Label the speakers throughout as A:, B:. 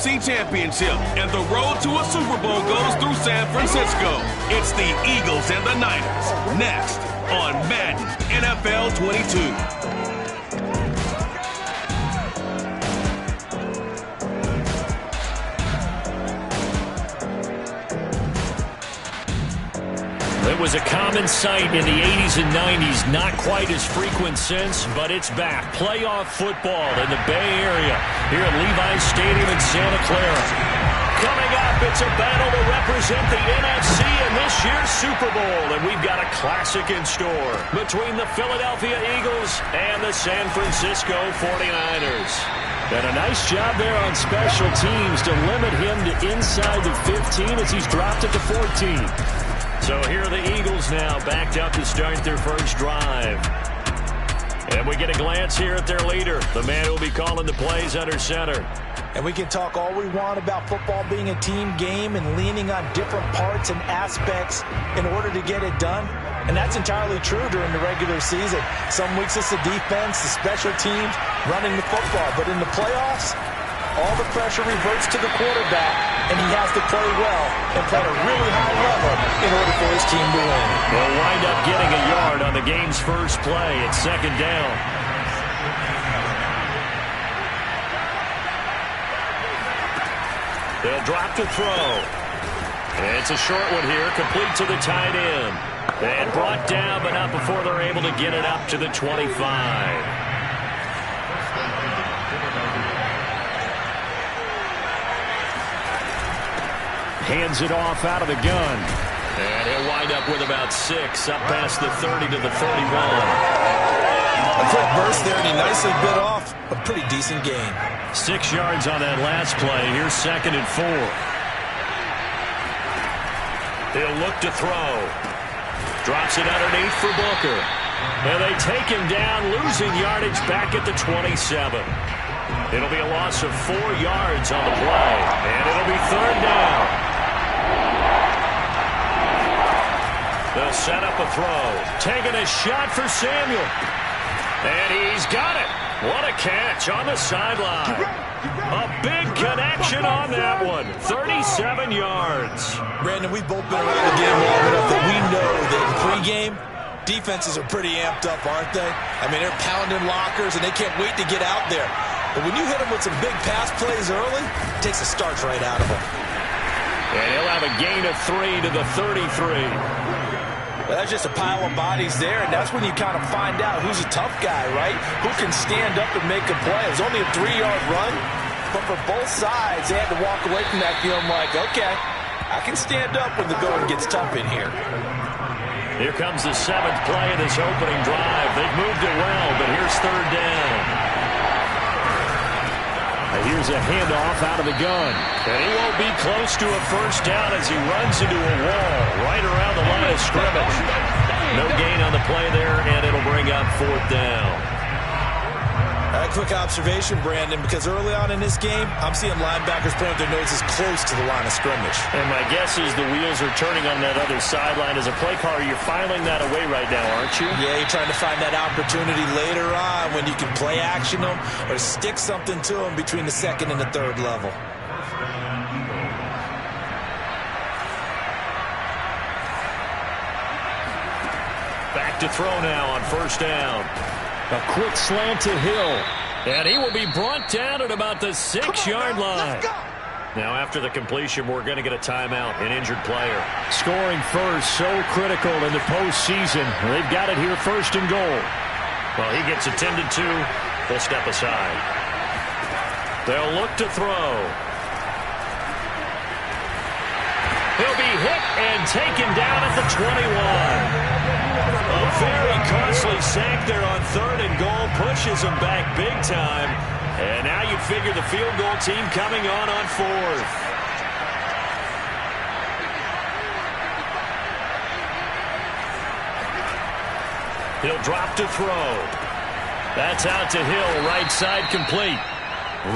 A: NFC Championship, and the road to a Super Bowl goes through San Francisco. It's the Eagles and the Niners, next on Madden NFL 22.
B: It was a common sight in the 80s and 90s, not quite as frequent since, but it's back. Playoff football in the Bay Area here at Levi's Stadium in Santa Clara. Coming up, it's a battle to represent the NFC in this year's Super Bowl, and we've got a classic in store between the Philadelphia Eagles and the San Francisco 49ers. And a nice job there on special teams to limit him to inside the 15 as he's dropped it to 14. So here are the Eagles now, backed up to start their first drive. And we get a glance here at their leader, the man who will be calling the plays under center.
C: And we can talk all we want about football being a team game and leaning on different parts and aspects in order to get it done. And that's entirely true during the regular season. Some weeks it's the defense, the special teams, running the football. But in the playoffs, all the pressure reverts to the quarterback, and he has to play well and play at a really high level in order for his team to win.
B: Will wind up getting a yard on the game's first play. It's second down. They'll drop to throw. And it's a short one here, complete to the tight end. And brought down, but not before they're able to get it up to the 25. Hands it off out of the gun. And he'll wind up with about 6, up past the 30 to the 31.
C: A quick burst there, and he nicely bit off a pretty decent gain.
B: 6 yards on that last play. Here's second and 4. He'll look to throw. Drops it underneath for Booker. And they take him down, losing yardage back at the 27. It'll be a loss of 4 yards on the play. And it'll be third down. They'll set up a throw. Taking a shot for Samuel. And he's got it. What a catch on the sideline. A big connection on that one. 37 yards.
C: Brandon, we've both been around the game long enough that we know that in pregame, defenses are pretty amped up, aren't they? I mean, they're pounding lockers, and they can't wait to get out there. But when you hit them with some big pass plays early, it takes the starch right out of them.
B: And he'll have a gain of 3 to the 33.
C: Well, that's just a pile of bodies there, and that's when you kind of find out who's a tough guy, right? Who can stand up and make a play. It was only a 3-yard run, but for both sides, they had to walk away from that feeling like, okay, I can stand up when the going gets tough in here.
B: Here comes the 7th play of this opening drive. They've moved it well, but here's third down. Here's a handoff out of the gun. And he won't be close to a first down as he runs into a wall right around the line of scrimmage. No gain on the play there, and it'll bring up fourth down.
C: A quick observation, Brandon, because early on in this game, I'm seeing linebackers point their noses close to the line of scrimmage.
B: And my guess is the wheels are turning on that other sideline. As a play caller, you're filing that away right now, aren't you?
C: Yeah, you're trying to find that opportunity later on when you can play action them or stick something to them between the second and the third level.
B: Back to throw now on first down. A quick slant to Hill. And he will be brought down at about the 6-yard line. Now, after the completion, we're going to get a timeout, an injured player. Scoring first, so critical in the postseason. They've got it here first and goal. Well, he gets attended to. They'll step aside. They'll look to throw. He'll be hit and taken down at the 21. A very costly sack there on third and goal. Pushes him back big time. And now you figure the field goal team coming on fourth. He'll drop to throw. That's out to Hill, right side complete.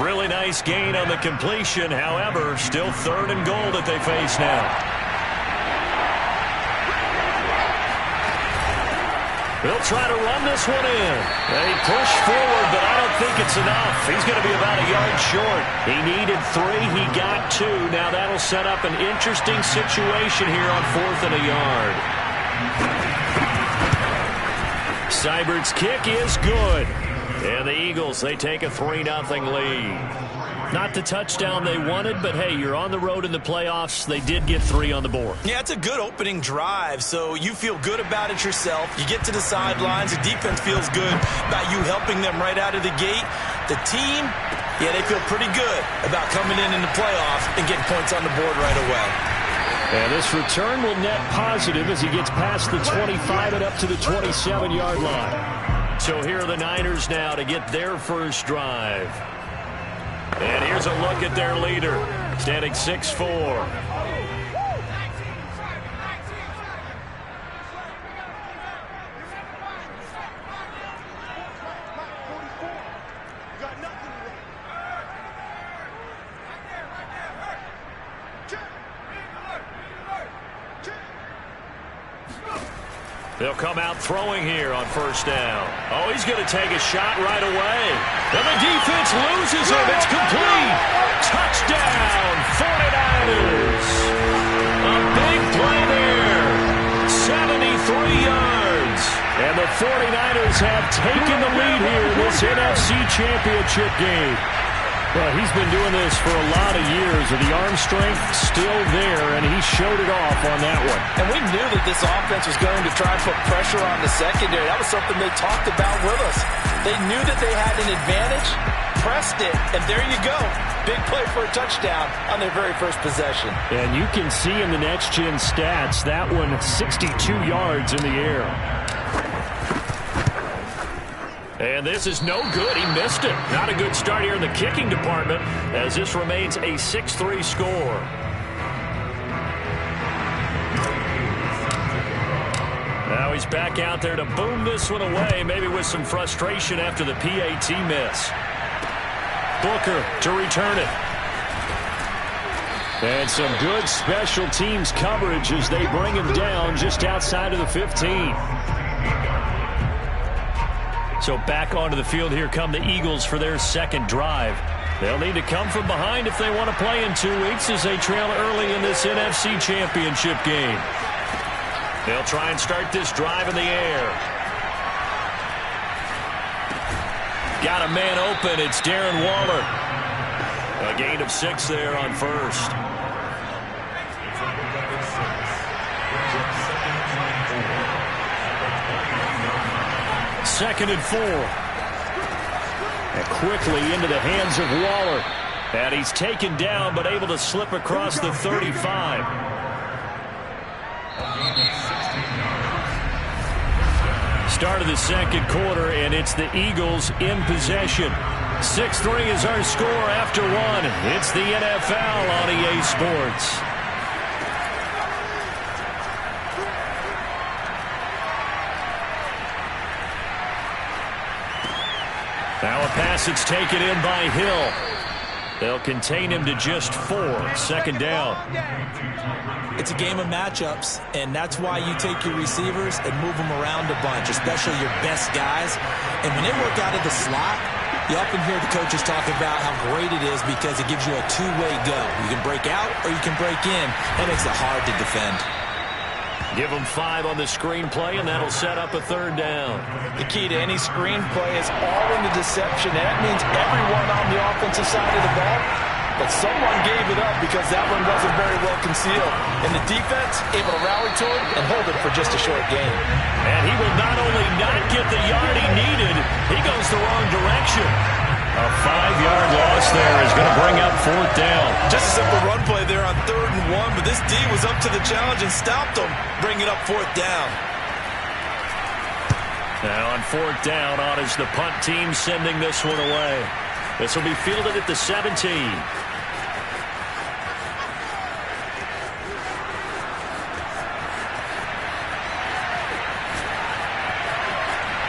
B: Really nice gain on the completion. However, still third and goal that they face now. They'll try to run this one in. They push forward, but I don't think it's enough. He's going to be about a yard short. He needed 3. He got 2. Now that'll set up an interesting situation here on 4th and a yard. Seibert's kick is good. And the Eagles, they take a 3-0 lead. Not the touchdown they wanted, but hey, you're on the road in the playoffs. They did get 3 on the board.
C: Yeah, it's a good opening drive, so you feel good about it yourself. You get to the sidelines. The defense feels good about you helping them right out of the gate. The team, yeah, they feel pretty good about coming in the playoffs and getting points on the board right away.
B: And this return will net positive as he gets past the 25 and up to the 27-yard line. So here are the Niners now to get their first drive. And here's a look at their leader, standing 6'4". They'll come out throwing here on first down. Oh, he's going to take a shot right away. And the defense loses him. It's complete. Touchdown, 49ers. A big play there. 73 yards. And the 49ers have taken the lead here in this NFC Championship game. Well, he's been doing this for a lot of years, with the arm strength still there, and he showed it off on that one.
C: And we knew that this offense was going to try and put pressure on the secondary. That was something they talked about with us. They knew that they had an advantage, pressed it, and there you go. Big play for a touchdown on their very first possession.
B: And you can see in the next-gen stats, that one 62 yards in the air. And this is no good. He missed it. Not a good start here in the kicking department, as this remains a 6-3 score. Now he's back out there to boom this one away, maybe with some frustration after the PAT miss. Booker to return it. And some good special teams coverage as they bring him down just outside of the 15. So back onto the field, here come the Eagles for their second drive. They'll need to come from behind if they want to play in 2 weeks as they trail early in this NFC Championship game. They'll try and start this drive in the air. Got a man open. It's Darren Waller. A gain of 6 there on first. Second and 4. And quickly into the hands of Waller. And he's taken down, but able to slip across the 35. Start of the second quarter, and it's the Eagles in possession. 6-3 is our score after 1. It's the NFL on EA Sports. Now a pass that's taken in by Hill. They'll contain him to just 4. Second down.
C: It's a game of matchups, and that's why you take your receivers and move them around a bunch, especially your best guys. And when they work out of the slot, you often hear the coaches talk about how great it is because it gives you a two-way go. You can break out or you can break in. That makes it hard to defend.
B: Give them 5 on the screenplay, and that'll set up a third down.
C: The key to any screenplay is all in the deception. And that means everyone on the offensive side of the ball. But someone gave it up because that one wasn't very well concealed. And the defense able to rally to it and hold it for just a short gain.
B: And he will not only not get the yard he needed, he goes the wrong direction. A 5-yard loss there is going to bring up 4th down.
C: Just a simple run play there on 3rd and 1, but this D was up to the challenge and stopped him, bringing up 4th down.
B: Now on 4th down, on is the punt team sending this one away. This will be fielded at the 17.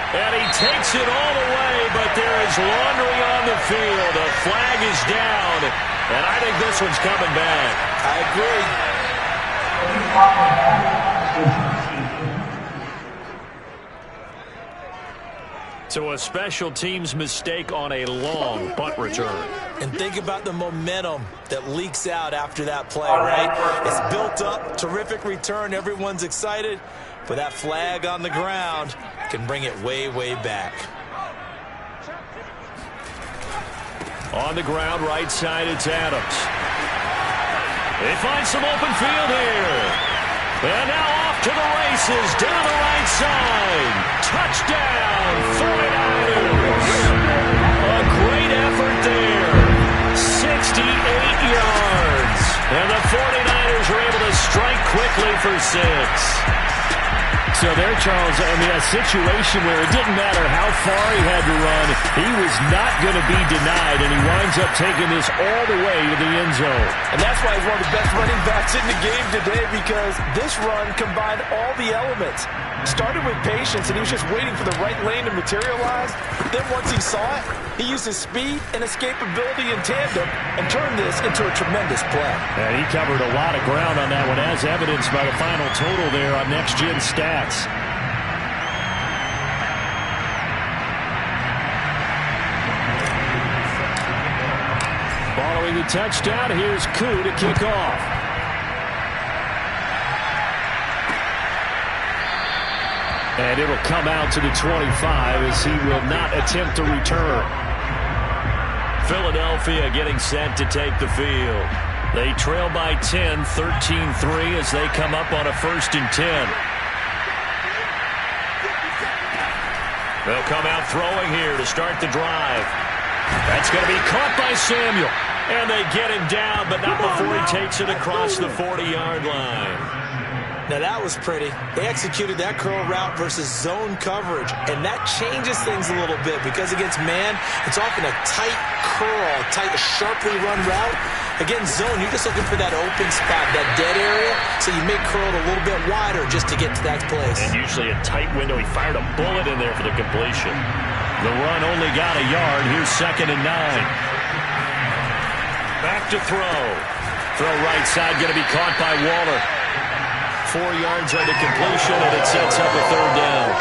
B: And he takes it all the way, but there is laundry on the field. A flag is down, and I think this one's coming back.
C: I agree.
B: So a special teams mistake on a long punt return.
C: And think about the momentum that leaks out after that play, right? It's built up, terrific return, everyone's excited, but that flag on the ground can bring it way, way back.
B: On the ground, right side, it's Adams. They find some open field here. And now off to the races, down the right side. Touchdown, 49ers. A great effort there. 68 yards. And the 49ers are able to strike quickly for 6.
D: So there, Charles, I mean, a situation where it didn't matter how far he had to run, he was not going to be denied, and he winds up taking this all the way to the end zone.
C: And that's why he's one of the best running backs in the game today, because this run combined all the elements. Started with patience, and he was just waiting for the right lane to materialize. Then once he saw it, he used his speed and escapability in tandem and turned this into a tremendous play.
D: And he covered a lot of ground on that one, as evidenced by the final total there on Next Gen Stats. Following the touchdown, here's Koo to kick off. And it'll come out to the 25 as he will not attempt to return.
B: Philadelphia getting set to take the field. They trail by 10, 13-3 as they come up on a 1st and 10. They'll come out throwing here to start the drive. That's going to be caught by Samuel. And they get him down, but not before he takes it across the 40-yard line.
C: Now that was pretty. They executed that curl route versus zone coverage, and that changes things a little bit because against man, it's often a tight curl, tight, sharply run route. Against zone, you're just looking for that open spot, that dead area, so you may curl it a little bit wider just to get to that place.
B: And usually a tight window. He fired a bullet in there for the completion. The run only got a yard. Here's 2nd and 9. Back to throw. Throw right side, going to be caught by Waller. 4 yards on the completion, and it sets up a 3rd down.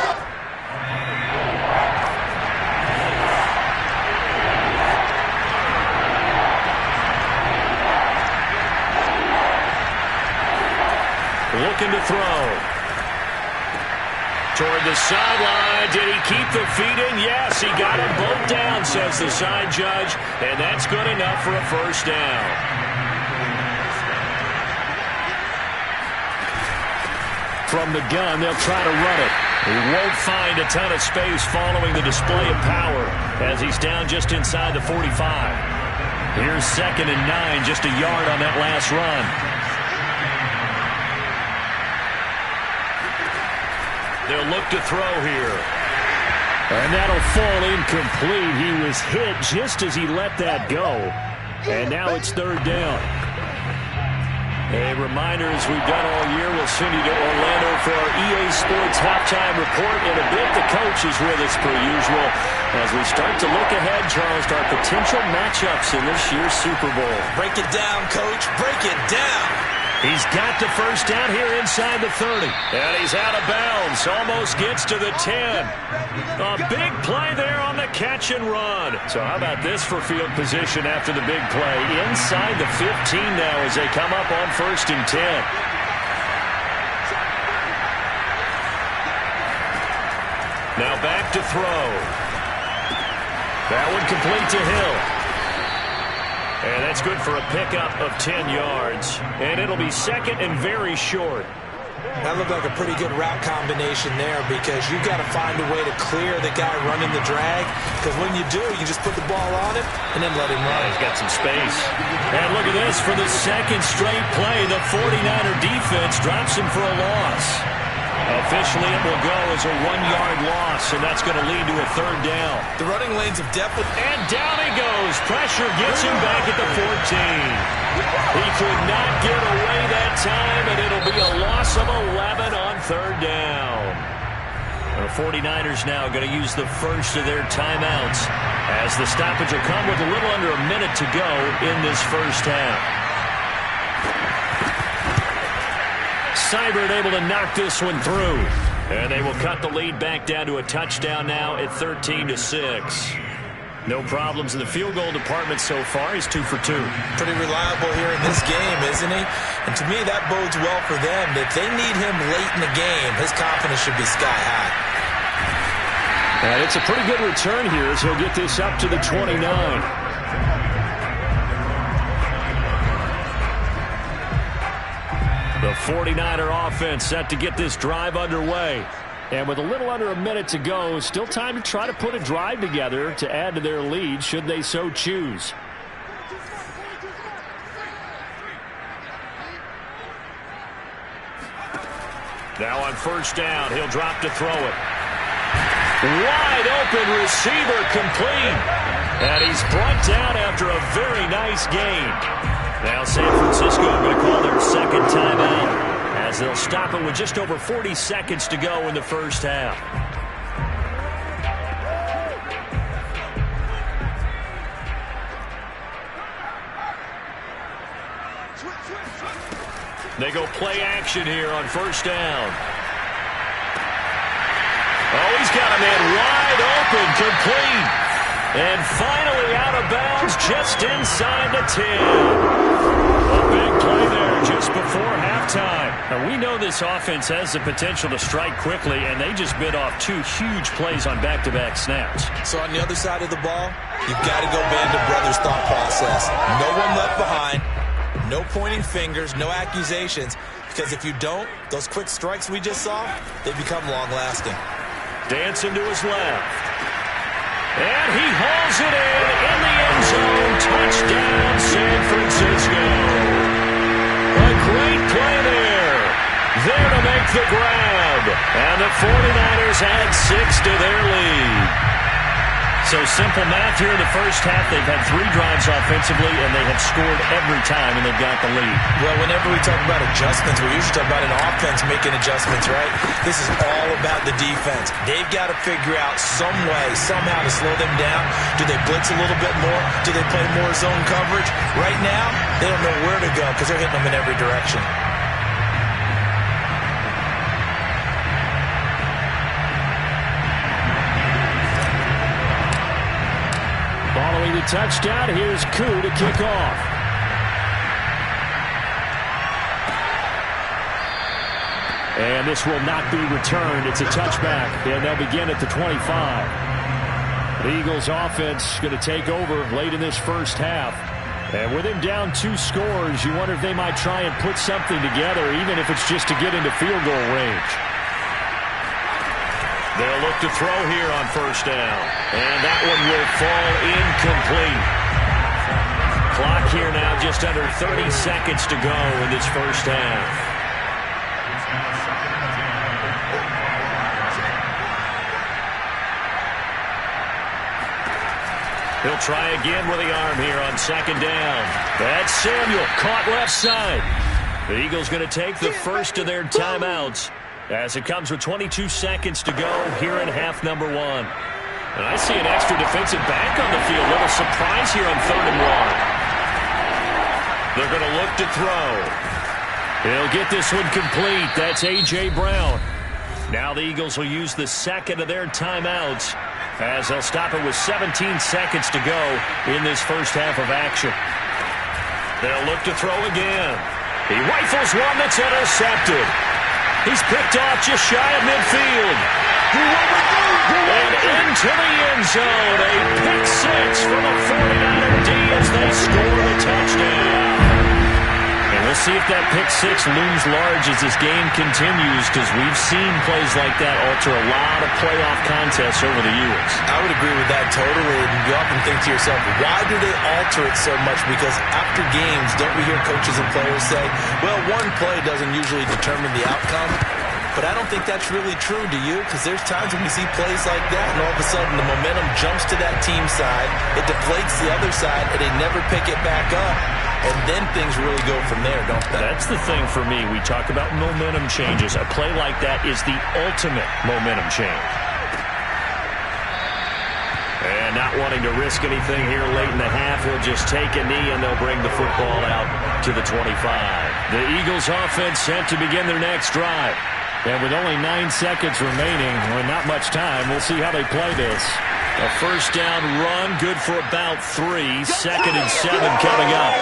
B: Looking to throw. Toward the sideline. Did he keep the feet in? Yes, he got them both down, says the side judge, and that's good enough for a 1st down.
D: From the gun, they'll try to run it.
B: He won't find a ton of space following the display of power as he's down just inside the 45. Here's 2nd and 9, just a yard on that last run. They'll look to throw here.
D: And that'll fall incomplete. He was hit just as he let that go. And now it's 3rd down.
B: A reminder, as we've done all year, we'll send you to Orlando for our EA Sports halftime report. In a bit, the coach is with us per usual as we start to look ahead, Charles, to our potential matchups in this year's Super Bowl.
C: Break it down, Coach. Break it down.
B: He's got the 1st down here inside the 30. And he's out of bounds. Almost gets to the 10. A big play there on the catch and run. So how about this for field position after the big play? Inside the 15 now as they come up on 1st and 10. Now back to throw. That one complete to Hill. And that's good for a pickup of 10 yards. And it'll be 2nd and very short.
C: That looked like a pretty good route combination there because you've got to find a way to clear the guy running the drag. Because when you do, you just put the ball on him and then let him run.
B: He's got some space. And look at this. For the 2nd straight play, the 49er defense drops him for a loss. Officially, it will go as a 1-yard loss, and that's going to lead to a 3rd down.
C: The running lanes of depth.
B: And down he goes. Pressure gets him back at the 14. He could not get away that time, and it'll be a loss of 11 on 3rd down. The 49ers now going to use the first of their timeouts as the stoppage will come with a little under a minute to go in this 1st half. Seibert able to knock this one through. And they will cut the lead back down to a touchdown now at 13-6. No problems in the field goal department so far. He's 2 for 2.
C: Pretty reliable here in this game, isn't he? And to me, that bodes well for them. If they need him late in the game, his confidence should be sky high.
D: And it's a pretty good return here as he'll get this up to the 29. The 49er offense set to get this drive underway. And with a little under a minute to go, still time to try to put a drive together to add to their lead should they so choose. Now on first down, he'll drop to throw it. Wide open receiver complete. And he's brought down after a very nice gain. Now San Francisco going to call their second timeout, as they'll stop it with just over 40 seconds to go in the first half. They go play action here on first down. Oh, he's got a man wide open, complete. And finally out of bounds just inside the 10. A big play there just before halftime. Now, we know this offense has the potential to strike quickly, and they just bit off 2 huge plays on back-to-back snaps.
C: So on the other side of the ball, you've got to go band of brothers thought process. No one left behind. No pointing fingers, no accusations. Because if you don't, those quick strikes we just saw, they become long-lasting.
B: Dancing to his left. And he hauls it in the end zone. Touchdown, San Francisco. A great play there. There to make the grab. And the 49ers add 6 to their lead. So simple math here in the first half. They've had 3 drives offensively, and they have scored every time, and they've got the lead.
C: Well, whenever we talk about adjustments, we usually talk about an offense making adjustments, right? This is all about the defense. They've got to figure out some way, somehow to slow them down. Do they blitz a little bit more? Do they play more zone coverage? Right now, they don't know where to go because they're hitting them in every direction.
D: Following the touchdown, here's Koo to kick off. And this will not be returned. It's a touchback, and they'll begin at the 25. The Eagles offense going to take over late in this first half. And with him down 2 scores, you wonder if they might try and put something together, even if it's just to get into field goal range. They'll look to throw here on first down. And that one will fall incomplete. Clock here now just under 30 seconds to go in this first half. He'll try again with the arm here on second down. That's Samuel, caught left side. The Eagles going to take the first of their timeouts, as it comes with 22 seconds to go here in half number 1. And I see an extra defensive back on the field. Little surprise here on 3rd and 1. They're going to look to throw. He'll get this one complete. That's A.J. Brown. Now the Eagles will use the second of their timeouts, as they'll stop it with 17 seconds to go in this first half of action. They'll look to throw again. He rifles one that's intercepted. He's picked off just shy of midfield. And into the end zone. A pick 6 from a 49er D as they score the touchdown. And we'll see if that pick 6 looms large as this game continues, because we've seen plays like that alter a lot of playoff contests over the years.
C: I would agree with that totally. And you often think to yourself, why do they alter it so much? Because after games, don't we hear coaches and players say, well, one play doesn't usually determine the outcome? But I don't think that's really true, do you? Because there's times when we see plays like that, and all of a sudden the momentum jumps to that team side, it deflates the other side, and they never pick it back up. And then things really go from there, don't they?
B: That's the thing for me. We talk about momentum changes. A play like that is the ultimate momentum change. And not wanting to risk anything here late in the half, he'll just take a knee, and they'll bring the football out to the 25. The Eagles offense set to begin their next drive. And with only 9 seconds remaining, or not much time, we'll see how they play this. A first down run, good for about 3. 2nd and 7 coming up.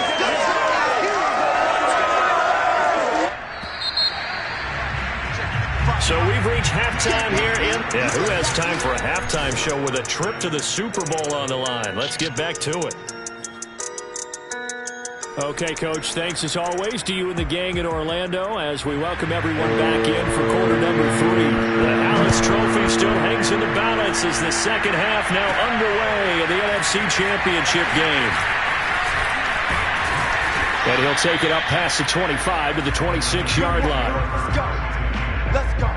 B: So we've reached halftime here in... Yeah, who has time for a halftime show with a trip to the Super Bowl on the line? Let's get back to it. Okay, Coach, thanks as always to you and the gang in Orlando as we welcome everyone back in for quarter number 3. The Alice Trophy still hangs in the balance as the second half now underway in the NFC Championship game. And he'll take it up past the 25 to the 26-yard line.
C: Let's go.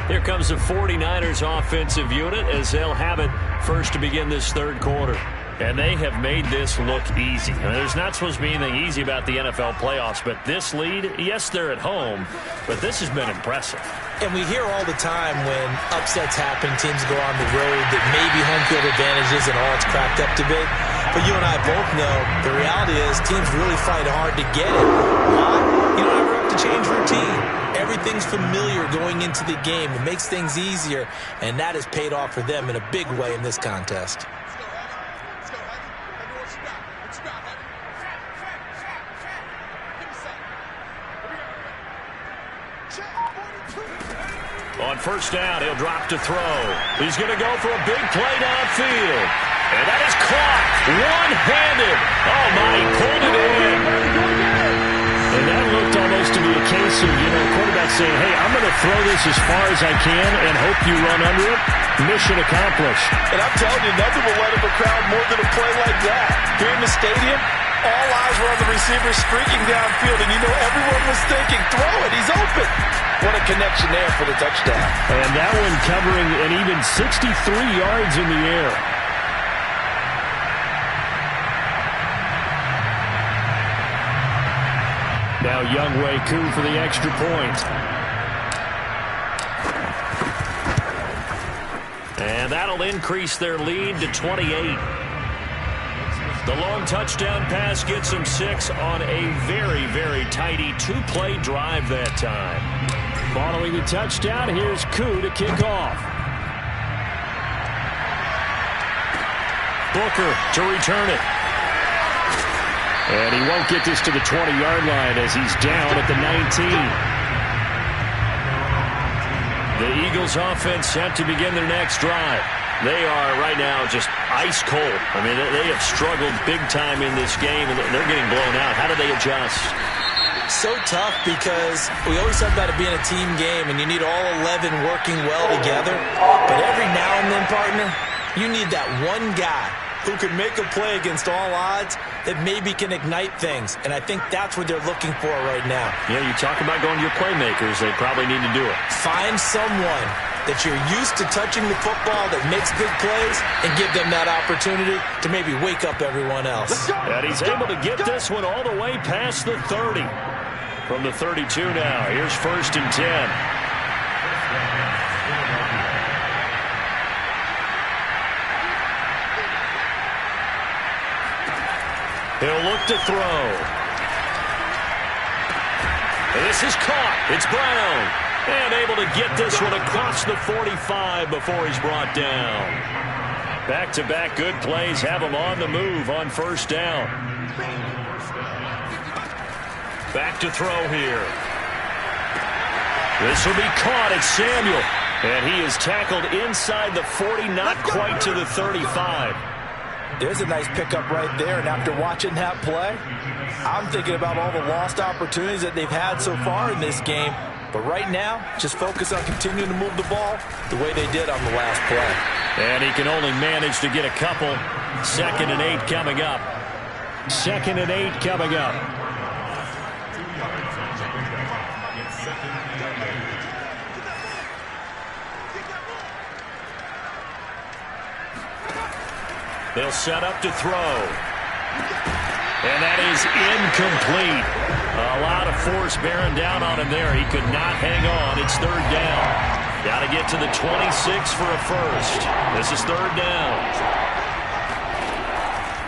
B: Here comes the 49ers offensive unit as they'll have it first to begin this third quarter. And they have made this look easy. I mean, there's not supposed to be anything easy about the NFL playoffs, but this lead, yes, they're at home, but this has been impressive.
C: And we hear all the time when upsets happen, teams go on the road, that maybe home field advantage isn't all it's cracked up to be. But you and I both know the reality is teams really fight hard to get it. Why? You don't ever have to change routine. Everything's familiar going into the game. It makes things easier, and that has paid off for them in a big way in this contest.
B: On first down, he'll drop to throw. He's going to go for a big play downfield. And that is caught one-handed. Oh, my, he pulled it in. And that looked almost to be a case of, quarterback saying, hey, I'm going to throw this as far as I can and hope you run under it. Mission accomplished.
C: And I'm telling you, nothing will light up a crowd more than a play like that. Here in the stadium, all eyes were on the receiver streaking downfield, and everyone was thinking, throw it, he's open. What a connection there for the touchdown.
B: And that one covering an even 63 yards in the air. Now Younghoe Koo for the extra point. And that'll increase their lead to 28. The long touchdown pass gets them 6 on a very, very tidy 2-play drive that time. Following the touchdown, here's Koo to kick off. Booker to return it. And he won't get this to the 20-yard line as he's down at the 19. The Eagles offense set to begin their next drive. They are right now just ice cold. I mean, they have struggled big time in this game, and they're getting blown out. How do they adjust?
C: So tough because we always talk about it being a team game, and you need all 11 working well together. But every now and then, partner, you need that one guy who can make a play against all odds that maybe can ignite things. And I think that's what they're looking for right now.
B: Yeah, you talk about going to your playmakers. They probably need to do it.
C: Find someone that you're used to touching the football that makes big plays and give them that opportunity to maybe wake up everyone else.
B: And he's able to get this one all the way past the 30. From the 32 now, here's 1st and 10. He'll look to throw. And this is caught. It's Brown. And able to get this one across the 45 before he's brought down. Back-to-back good plays have him on the move on first down. Back to throw here. This will be caught. It's Samuel. And he is tackled inside the 40, not quite to the 35.
C: There's a nice pickup right there, and after watching that play, I'm thinking about all the lost opportunities that they've had so far in this game. But right now, just focus on continuing to move the ball the way they did on the last play.
B: And he can only manage to get a couple. 2nd and 8 coming up. 2nd and 8 coming up. They'll set up to throw. And that is incomplete. A lot of force bearing down on him there. He could not hang on. It's 3rd down. Got to get to the 26 for a first. This is 3rd down.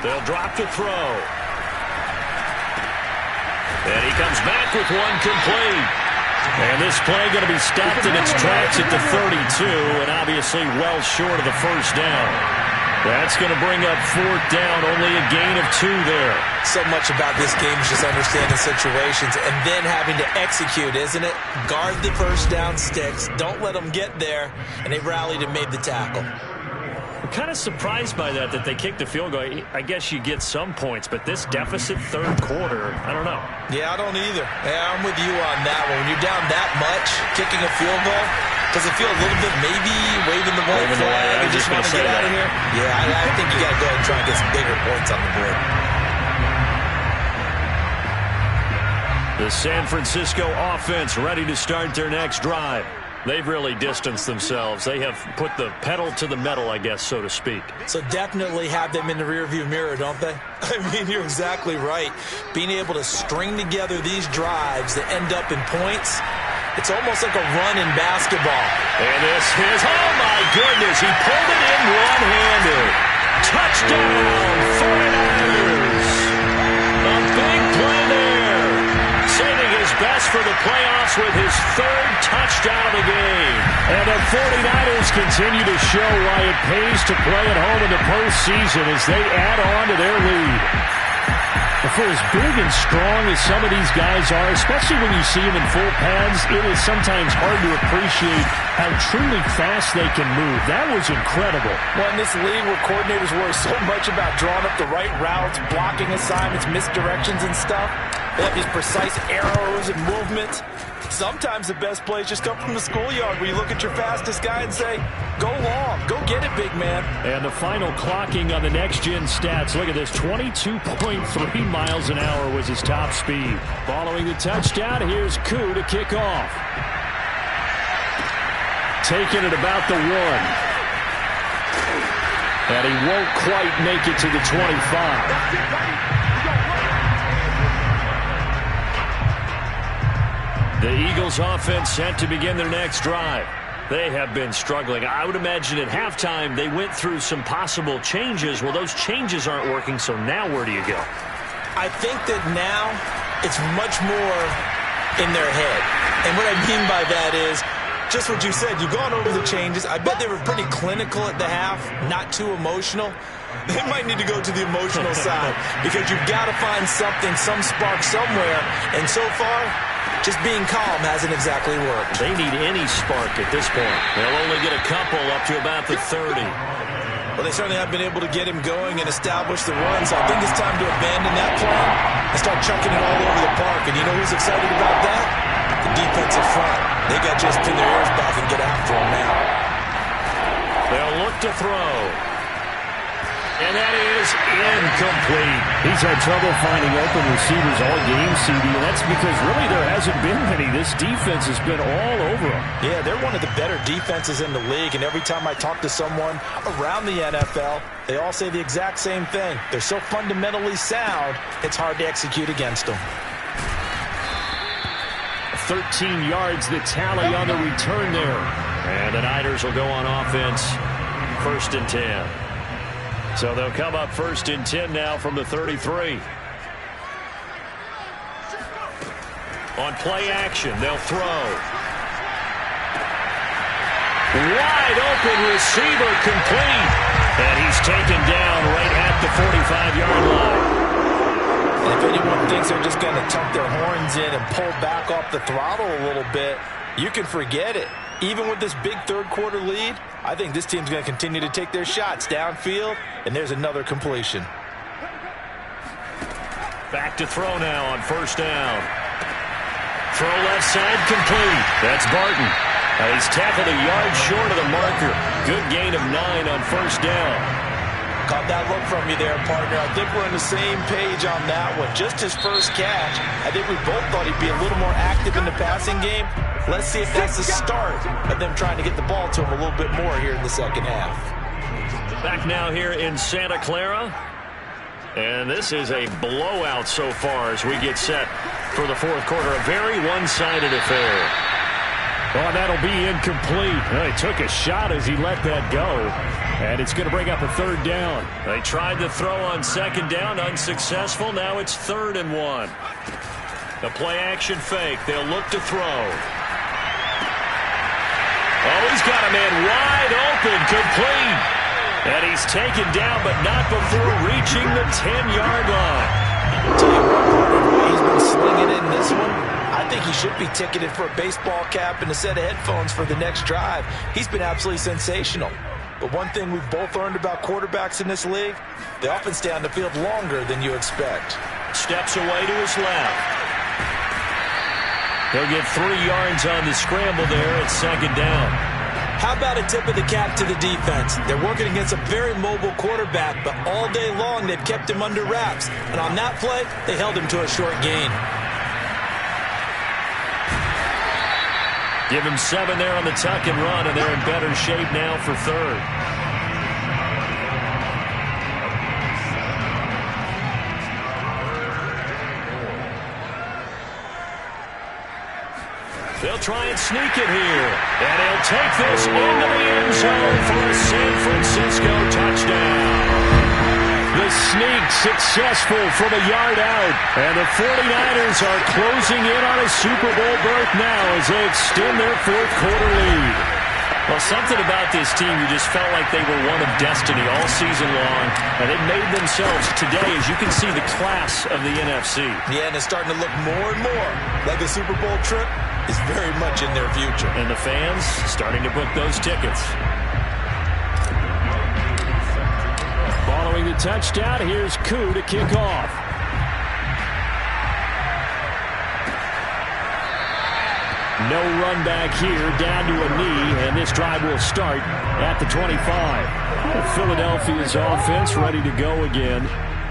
B: They'll drop to throw. And he comes back with one complete. And this play going to be stopped in its tracks at the 32, and obviously well short of the first down. That's going to bring up fourth down, only a gain of 2 there.
C: So much about this game is just understanding situations and then having to execute, isn't it? Guard the first down sticks. Don't let them get there. And they rallied and made the tackle.
B: I'm kind of surprised by that they kicked the field goal. I guess you get some points, but this deficit third quarter, I don't know.
C: Yeah, I don't either. Yeah, I'm with you on that one. When you're down that much, kicking a field goal, does it feel a little bit maybe waving the white flag and just want to get out of here? Yeah, I think you got to go ahead and try and get some bigger points on the board.
B: The San Francisco offense ready to start their next drive. They've really distanced themselves. They have put the pedal to the metal, I guess, so to speak.
C: So definitely have them in the rearview mirror, don't they? I mean, you're exactly right. Being able to string together these drives that end up in points, it's almost like a run in basketball.
B: And this is, oh my goodness, he pulled it in one-handed. Touchdown, 49ers. A big play there. Saving his best for the playoffs with his third touchdown of the game. And the 49ers continue to show why it pays to play at home in the postseason as they add on to their lead. For as big and strong as some of these guys are, especially when you see them in full pads, it is sometimes hard to appreciate how truly fast they can move. That was incredible.
C: Well, in this league where coordinators worry so much about drawing up the right routes, blocking assignments, misdirections and stuff, they have these precise arrows and movements. Sometimes the best plays just come from the schoolyard where you look at your fastest guy and say, go long, go get it, big man.
B: And the final clocking on the next-gen stats. Look at this, 22.3 miles an hour was his top speed. Following the touchdown, here's Koo to kick off. Taking it about the 1. And he won't quite make it to the 25. The Eagles offense set to begin their next drive. They have been struggling. I would imagine at halftime they went through some possible changes. Well, those changes aren't working, so now where do you go?
C: I think that now it's much more in their head. And what I mean by that is just what you said. You've gone over the changes. I bet they were pretty clinical at the half, not too emotional. They might need to go to the emotional side because you've got to find something, some spark somewhere. And so far, just being calm hasn't exactly worked.
B: They need any spark at this point. They'll only get a couple up to about the 30.
C: Well, they certainly have been able to get him going and establish the run, so I think it's time to abandon that plan and start chucking it all over the park. And you know who's excited about that? The defensive front. They got just pin their ears back and get after him now.
B: They'll look to throw. And that is incomplete.
D: He's had trouble finding open receivers all game, CD, and that's because really there hasn't been many. This defense has been all over them.
C: Yeah, they're one of the better defenses in the league, and every time I talk to someone around the NFL, they all say the exact same thing. They're so fundamentally sound, it's hard to execute against them.
B: 13 yards the tally on the return there. And the Niners will go on offense, 1st and 10. So they'll come up 1st and 10 now from the 33. On play action, they'll throw. Wide open receiver complete. And he's taken down right at the 45-yard line.
C: And if anyone thinks they're just going to tuck their horns in and pull back off the throttle a little bit, you can forget it. Even with this big third-quarter lead, I think this team's going to continue to take their shots downfield, and there's another completion.
B: Back to throw now on 1st down. Throw left side complete. That's Barton. He's tackled a yard short of the marker. Good gain of 9 on 1st down.
C: Caught that look from you there, partner. I think we're on the same page on that one. Just his first catch. I think we both thought he'd be a little more active in the passing game. Let's see if that's the start of them trying to get the ball to him a little bit more here in the second half.
B: Back now here in Santa Clara. And this is a blowout so far as we get set for the 4th quarter. A very one-sided affair.
D: Oh, that'll be incomplete. He took a shot as he let that go. And it's going to bring up a 3rd down.
B: They tried to throw on 2nd down, unsuccessful. Now it's 3rd and 1. The play-action fake. They'll look to throw. Oh, he's got a man wide open, complete. And he's taken down, but not before reaching the 10-yard line.
C: I'll tell you what, partner, the way he's been slinging in this one, I think he should be ticketed for a baseball cap and a set of headphones for the next drive. He's been absolutely sensational. But one thing we've both learned about quarterbacks in this league, they often stay on the field longer than you expect.
B: Steps away to his left. He'll get 3 yards on the scramble there at second down.
C: How about a tip of the cap to the defense? They're working against a very mobile quarterback, but all day long they've kept him under wraps. And on that play, they held him to a short gain.
B: Give him 7 there on the tuck and run, and they're in better shape now for third. They'll try and sneak it here. And he'll take this into the end zone for a San Francisco touchdown. The sneak successful from a yard out. And the 49ers are closing in on a Super Bowl berth now as they extend their fourth quarter lead. Well, something about this team, you just felt like they were one of destiny all season long. And they made themselves today, as you can see, the class of the NFC.
C: Yeah, and it's starting to look more and more like a Super Bowl trip is very much in their future.
B: And the fans starting to book those tickets. Following the touchdown, here's Koo to kick off. No run back here, down to a knee, and this drive will start at the 25. Philadelphia's offense ready to go again.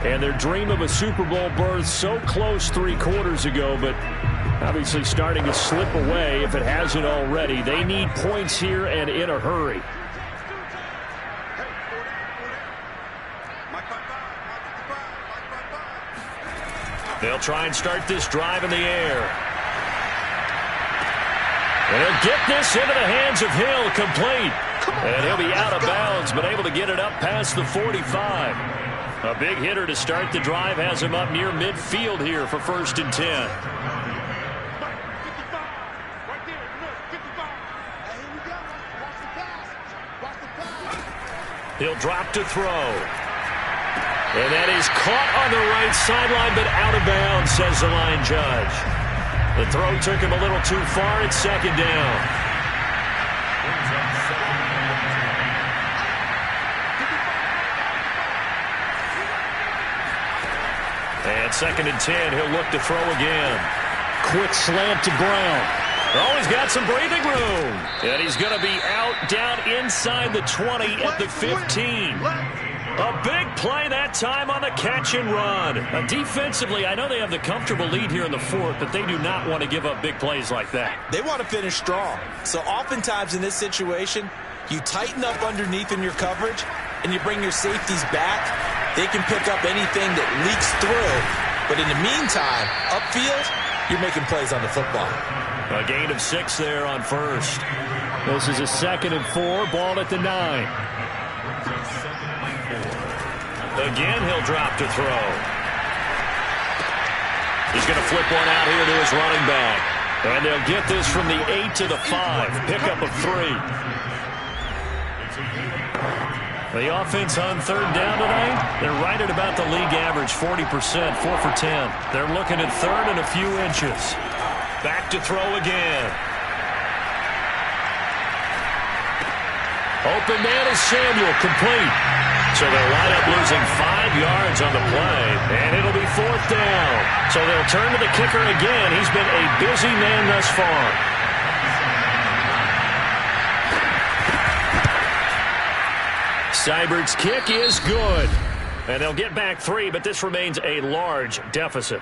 B: And their dream of a Super Bowl berth so close 3 quarters ago, but obviously starting to slip away if it hasn't already. They need points here and in a hurry. They'll try and start this drive in the air. And he'll get this into the hands of Hill, complete. And he'll be out of bounds, but able to get it up past the 45. A big hitter to start the drive has him up near midfield here for 1st and 10. He'll drop to throw. And that is caught on the right sideline, but out of bounds, says the line judge. The throw took him a little too far at second down. And 2nd and 10, he'll look to throw again. Quick slant to Brown. Oh, he's got some breathing room. And he's going to be out down inside the 20 at the 15. A big play that time on the catch and run. Defensively, I know they have the comfortable lead here in the 4th, but they do not want to give up big plays like that.
C: They want to finish strong. So oftentimes in this situation, you tighten up underneath in your coverage, and you bring your safeties back. They can pick up anything that leaks through. But in the meantime, upfield, you're making plays on the football.
B: A gain of 6 there on 1st. This is a 2nd and 4, ball at the 9. Again, he'll drop to throw. He's going to flip one out here to his running back. And they'll get this from the 8 to the 5. Pickup of 3. The offense on 3rd down tonight, they're right at about the league average, 40%, 4 for 10. They're looking at 3rd and a few inches. Back to throw again. Open man is Samuel, complete. So they'll line up losing 5 yards on the play, and it'll be 4th down. So they'll turn to the kicker again. He's been a busy man thus far. Seibert's kick is good. And they'll get back 3, but this remains a large deficit.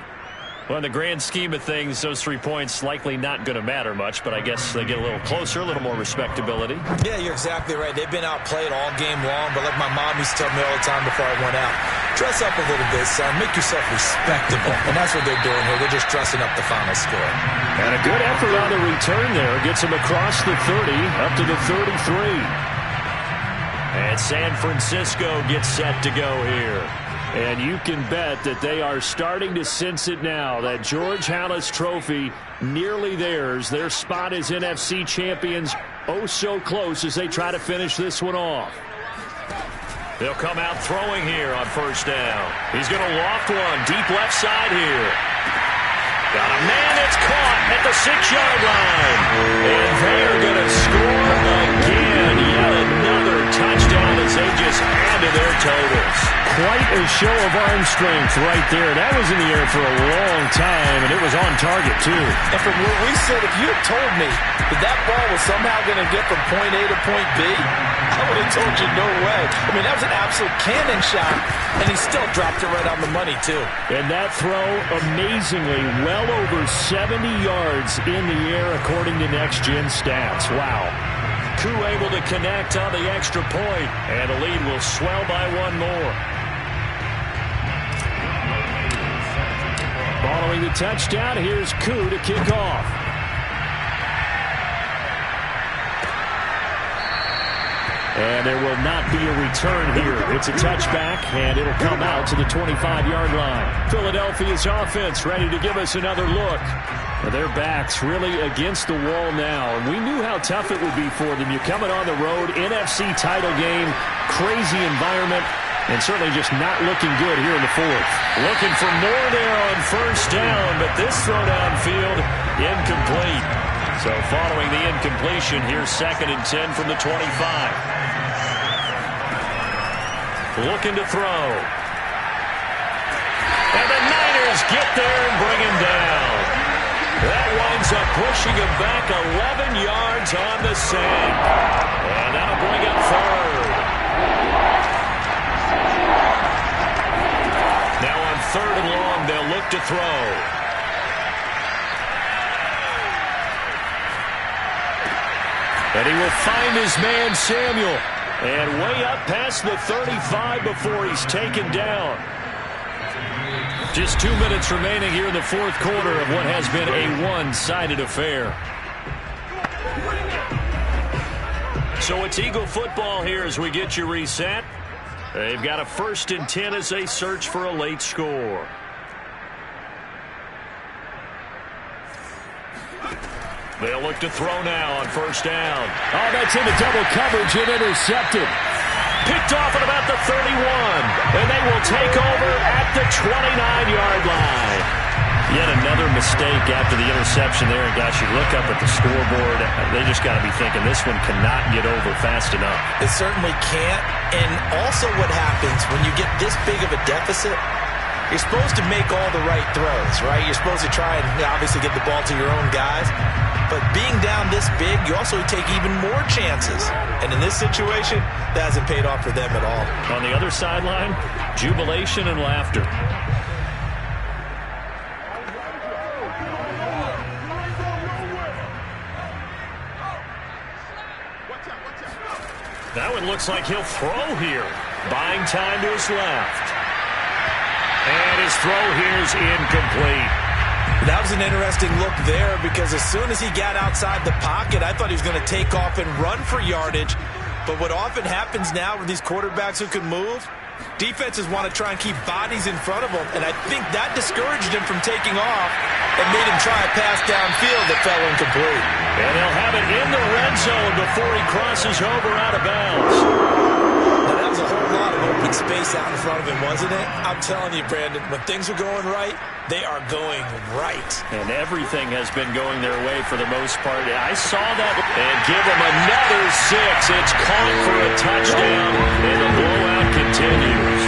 B: Well, in the grand scheme of things, those 3 points likely not going to matter much, but I guess they get a little closer, a little more respectability.
C: Yeah, you're exactly right. They've been outplayed all game long, but like my mom used to tell me all the time before I went out, dress up a little bit, son. Make yourself respectable. And that's what they're doing here. They're just dressing up the final score.
B: And a good effort on the return there. Gets him across the 30, up to the 33. And San Francisco gets set to go here. And you can bet that they are starting to sense it now. That George Halas trophy nearly theirs. Their spot as NFC champions oh so close as they try to finish this one off. They'll come out throwing here on first down. He's going to loft one deep left side here. Got a man that's caught at the 6-yard line. And they are going to score again. Yet another touchdown as they just add to their totals. Quite a show of arm strength right there. That was in the air for a long time, and it was on target, too.
C: And from where we sit, if you had told me that ball was somehow going to get from point A to point B, I would have told you no way. I mean, that was an absolute cannon shot, and he still dropped it right on the money, too.
B: And that throw, amazingly, well over 70 yards in the air, according to Next Gen Stats. Wow. Koo able to connect on the extra point, and the lead will swell by one more. Following the touchdown, here's Koo to kick off. And there will not be a return here. It's a touchback, and it'll come out to the 25-yard line. Philadelphia's offense ready to give us another look. Their backs really against the wall now, and we knew how tough it would be for them. You're coming on the road, NFC title game, crazy environment, and certainly just not looking good here in the fourth. Looking for more there on first down, but this throw downfield incomplete. So following the incompletion, here's 2nd and 10 from the 25. Looking to throw. And the Niners get there and bring him down. That winds up pushing him back 11 yards on the sink. And that'll bring up 3rd. Now on 3rd and long, they'll look to throw. And he will find his man, Samuel. And way up past the 35 before he's taken down. Just 2 minutes remaining here in the fourth quarter of what has been a one-sided affair. So it's Eagle football here as we get you reset. They've got a 1st and 10 as they search for a late score. They'll look to throw now on first down. Oh, that's into double coverage and intercepted. Picked off at about the 31. And they will take over at the 29-yard line. Yet another mistake after the interception there. And gosh, you look up at the scoreboard, they just got to be thinking this one cannot get over fast enough.
C: It certainly can't. And also what happens when you get this big of a deficit, you're supposed to make all the right throws, right? You're supposed to try and obviously get the ball to your own guys. But being down this big, you also take even more chances. And in this situation, that hasn't paid off for them at all.
B: On the other sideline, jubilation and laughter. That one looks like he'll throw here. Buying time to his left. And his throw here is incomplete.
C: That was an interesting look there because as soon as he got outside the pocket, I thought he was going to take off and run for yardage. But what often happens now with these quarterbacks who can move, defenses want to try and keep bodies in front of them. And I think that discouraged him from taking off and made him try a pass downfield that fell incomplete.
B: And they'll have it in the red zone before he crosses over out of bounds.
C: Now, that was a whole lot of open space out in front of him, wasn't it? I'm telling you, Brandon, when things are going right, they are going right.
B: And everything has been going their way for the most part. I saw that. And give him another 6. It's caught for a touchdown, and the blowout continues.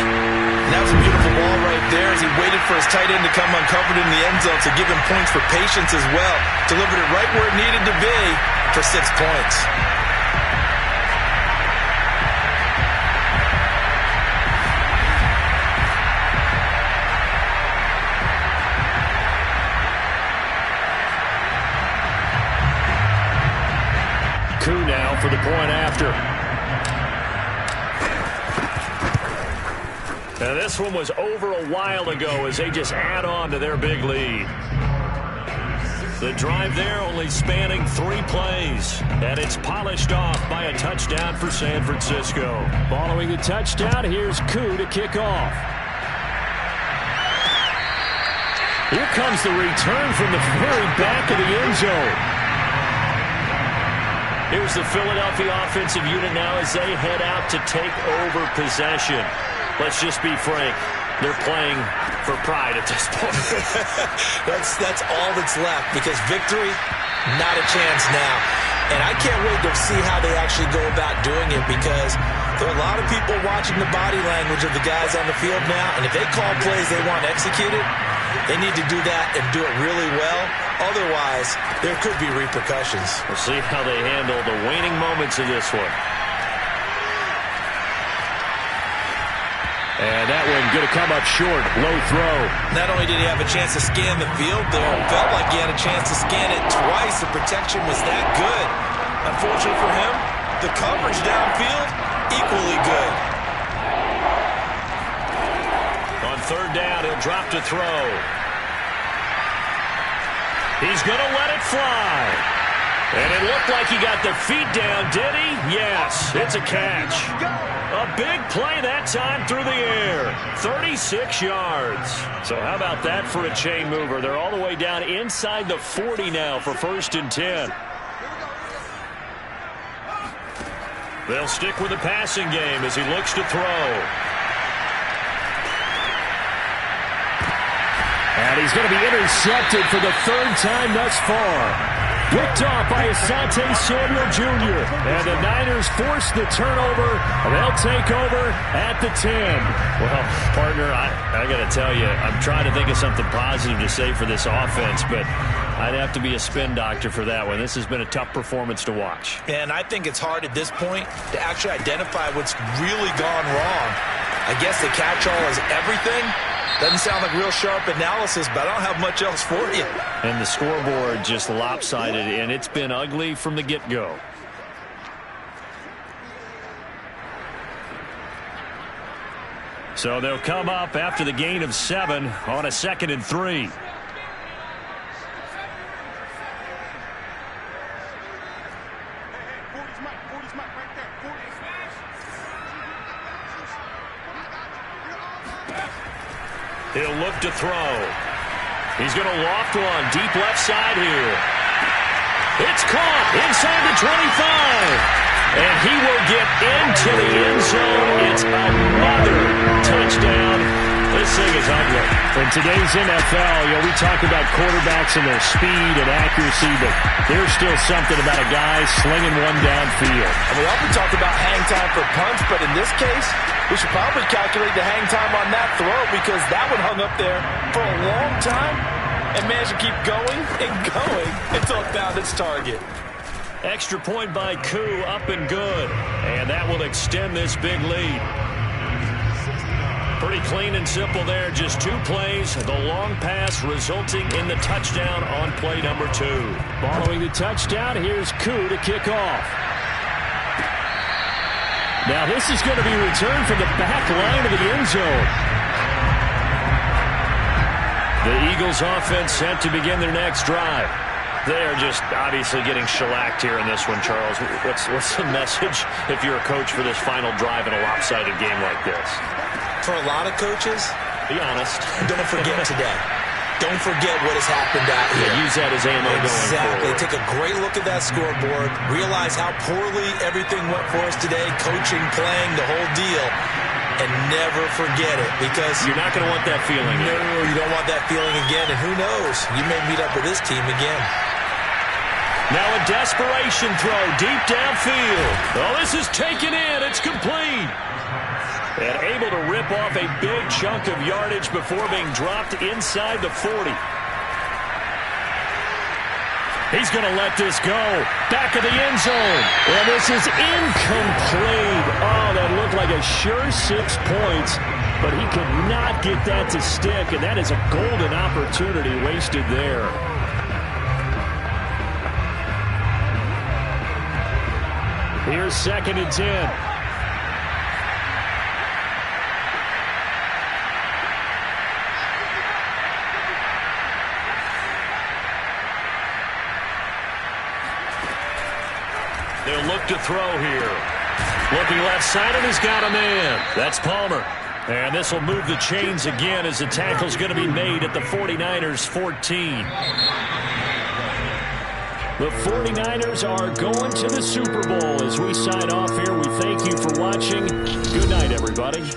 C: And that was a beautiful ball right there as he waited for his tight end to come uncovered in the end zone to give him points for patience as well. Delivered it right where it needed to be for 6 points.
B: Koo now for the point after. Now this one was over a while ago as they just add on to their big lead. The drive there only spanning 3 plays, and it's polished off by a touchdown for San Francisco. Following the touchdown, here's Koo to kick off. Here comes the return from the very back of the end zone. Here's the Philadelphia offensive unit now as they head out to take over possession. Let's just be frank. They're playing for pride at this point.
C: That's all that's left, because victory, not a chance now. And I can't wait to see how they actually go about doing it, because there are a lot of people watching the body language of the guys on the field now, and if they call plays they want executed, they need to do that and do it really well. Otherwise, there could be repercussions.
B: We'll see how they handle the waning moments of this one. And that one going to come up short. Low throw.
C: Not only did he have a chance to scan the field there, it felt like he had a chance to scan it twice. The protection was that good. Unfortunately for him, the coverage downfield, equally good.
B: On third down, he'll drop to throw. He's going to let it fly. And it looked like he got the feet down, did he? Yes, it's a catch. A big play that time through the air. 36 yards. So how about that for a chain mover? They're all the way down inside the 40 now for 1st and 10. They'll stick with the passing game as he looks to throw. And he's going to be intercepted for the 3rd time thus far. Picked off by Asante Samuel Jr. And the Niners force the turnover. They'll take over at the 10. Well, partner, I got to tell you, I'm trying to think of something positive to say for this offense, but I'd have to be a spin doctor for that one. This has been a tough performance to watch.
C: And I think it's hard at this point to actually identify what's really gone wrong. I guess the catch-all is everything. Doesn't sound like real sharp analysis, but I don't have much else for you.
B: And the scoreboard just lopsided, and it's been ugly from the get-go. So they'll come up after the gain of 7 on a 2nd and 3. He'll look to throw. He's going to loft one deep left side here. It's caught inside the 25. And he will get into the end zone. It's another touchdown. This thing is ugly. In today's NFL, we talk about quarterbacks and their speed and accuracy, but there's still something about a guy slinging one downfield.
C: And we often talk about hang time for punts, but in this case, we should probably calculate the hang time on that throw, because that one hung up there for a long time and managed to keep going and going until it found its target.
B: Extra point by Koo, up and good. And that will extend this big lead. Pretty clean and simple there. Just 2 plays. The long pass resulting in the touchdown on play number 2. Following the touchdown, here's Koo to kick off. Now this is going to be returned from the back line of the end zone. The Eagles offense set to begin their next drive. They are just obviously getting shellacked here in this one, Charles. What's the message if you're a coach for this final drive in a lopsided game like this?
C: For a lot of coaches,
B: be honest.
C: Don't forget today. Don't forget what has happened out here.
B: Yeah, use that as ammo going forward.
C: Exactly. Take a great look at that scoreboard. Realize how poorly everything went for us today. Coaching, playing, the whole deal. And never forget it, because
B: you're not going to want that feeling.
C: No, you don't want that feeling again. And who knows? You may meet up with this team again.
B: Now a desperation throw deep downfield. Oh, this is taken in. It's complete. And able to rip off a big chunk of yardage before being dropped inside the 40. He's going to let this go. Back of the end zone. And this is incomplete. Oh, that looked like a sure 6 points. But he could not get that to stick. And that is a golden opportunity wasted there. Here's 2nd and 10. They'll look to throw here. Looking left side, and he's got a man. That's Palmer. And this will move the chains again as the tackle's going to be made at the 49ers 14. The 49ers are going to the Super Bowl. As we sign off here, we thank you for watching. Good night, everybody.